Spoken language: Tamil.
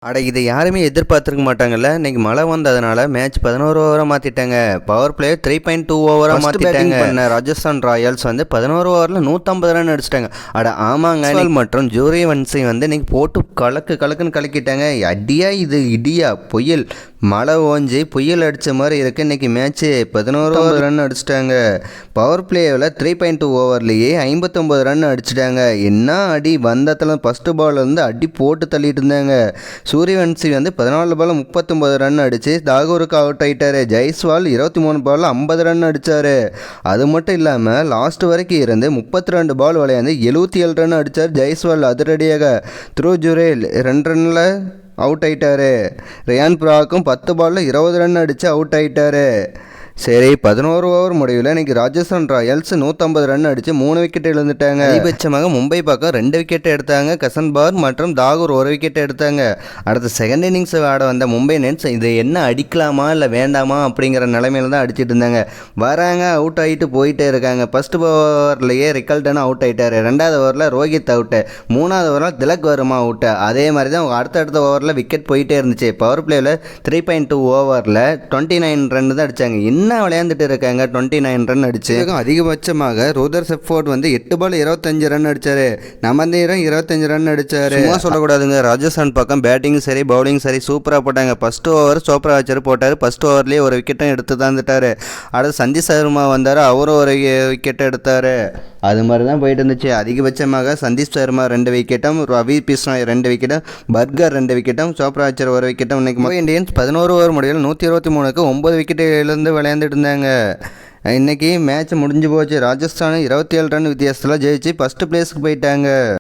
அட இதை யாருமே எதிர்பார்த்துருக்க மாட்டாங்கல்ல. இன்னைக்கு மழை வந்ததுனால மேட்ச் 11 ஓவராக மாற்றிட்டாங்க. பவர் பிளே 3.2 ஓவராக மாற்றிட்டாங்க. பண்ண ராஜஸ்தான் ராயல்ஸ் வந்து 11 ஓவரில் 150 ரன் அடிச்சிட்டாங்க. அட ஆமாங்க, மற்றும் சூரியவன்சி வந்து இன்னைக்கு போட்டு கலக்குன்னு கலக்கிட்டாங்க. அடியா இது இடியா புயல், மழை ஓஞ்சி புயல் அடித்த மாதிரி இருக்குது. இன்றைக்கி மேட்ச்சு 11 ரன் அடிச்சிட்டாங்க. பவர் பிளேவில் 3.2 ஓவர்லேயே 59 ரன் அடிச்சிட்டாங்க. என்ன அடி வந்தத்தில் ஃபஸ்ட்டு பால்லேருந்து அடி போட்டு தள்ளிட்டு இருந்தாங்க. சூரியவன்சி வந்து 14 பால் 39 ரன் அடித்து தாகூருக்கு அவுட் ஆகிட்டார். ஜெய்ஸ்வால் 23 பால் 50 ரன் அடித்தார். அது மட்டும் இல்லாமல் லாஸ்ட் வரைக்கும் இருந்து 32 பால் விளையாண்டு 77 ரன் அடித்தார் ஜெய்ஸ்வால். அதிரடியாக ஜுரேல் 2 ரனில் அவுட் ஆகிட்டார். ரியான் பராக்கும் 10 பாலில் 20 ரன் அடித்து அவுட் ஆகிட்டார். சரி, 11 ஓவர் முடிவில் இன்றைக்கி ராஜஸ்தான் ராயல்ஸ் 150 ரன் அடித்து 3 விக்கெட் இழந்துட்டாங்க. அதிகபட்சமாக மும்பை பக்கம் 2 விக்கெட் எடுத்தாங்க. கசன்பார் மற்றும் தாகூர் 1 விக்கெட் எடுத்தாங்க. அடுத்த செகண்ட் இன்னிங்ஸ் ஆட வந்த மும்பை இந்தியன்ஸ் இது என்ன அடிக்கலாமா இல்லை வேண்டாமா அப்படிங்கிற நிலைமையில தான் அடிச்சிட்டு இருந்தாங்க. வராங்க, அவுட் ஆகிட்டு போயிட்டே இருக்காங்க. ஃபர்ஸ்ட் ஓவர்லேயே ரிக்கல்டன் அவுட் ஆகிட்டார். 2வது ஓவரில் ரோஹித் அவுட்டு. 3வது ஓவரில் திலக் வர்மா அவுட்டு. அதே மாதிரி தான் அடுத்தடுத்த ஓவரில் விக்கெட் போயிட்டே இருந்துச்சு. பவர் பிளேயில் 3.2 ஓவரில் 29 ரன் தான் அடித்தாங்க. என்ன விளையாண்டுட்டு இருக்காங்க, 29 ரன் அடிச்சு. அதிகபட்சமாக ரோதர் செஃபோர்ட் வந்து 8 பால் 25 ரன் அடிச்சாரு. நமந்தீரம் 25 ரன் அடிச்சாரு. சொல்லக்கூடாதுங்க, ராஜஸ்தான் பக்கம் பேட்டிங் சரி பவுலிங் சரி சூப்பராக போட்டாங்க. ஃபர்ஸ்ட் ஓவர் சோப்ரா வச்சாரு போட்டார். ஃபர்ஸ்ட் ஓவர்லேயே 1 விக்கெட்டும் எடுத்து தந்துட்டாரு. அடுத்து சந்தீப் சர்மா வந்தார், அவரும் 1 விக்கெட் எடுத்தார். அது மாதிரி தான் போயிட்டு இருந்துச்சு. அதிகபட்சமாக சந்தீப் சர்மா 2 விக்கெட்டும், ரவி பிஷ்ணா 2 விக்கெட்டும், பர்கர் 2 விக்கெட்டும், சோப்ரா வச்சார் 1 விக்கெட்டும். இன்னைக்கு மும்பை இந்தியன்ஸ் 11 ஓவர் முடிவில் 123க்கு 9 விக்கெட் இழந்து விளையாண்டுட்டு இருந்தாங்க. இன்றைக்கி மேட்ச் முடிஞ்சு போச்சு. ராஜஸ்தான் 27 ரன் வித்தியாசத்தில் ஜெயிச்சு ஃபஸ்ட்டு பிளேஸுக்கு போயிட்டாங்க.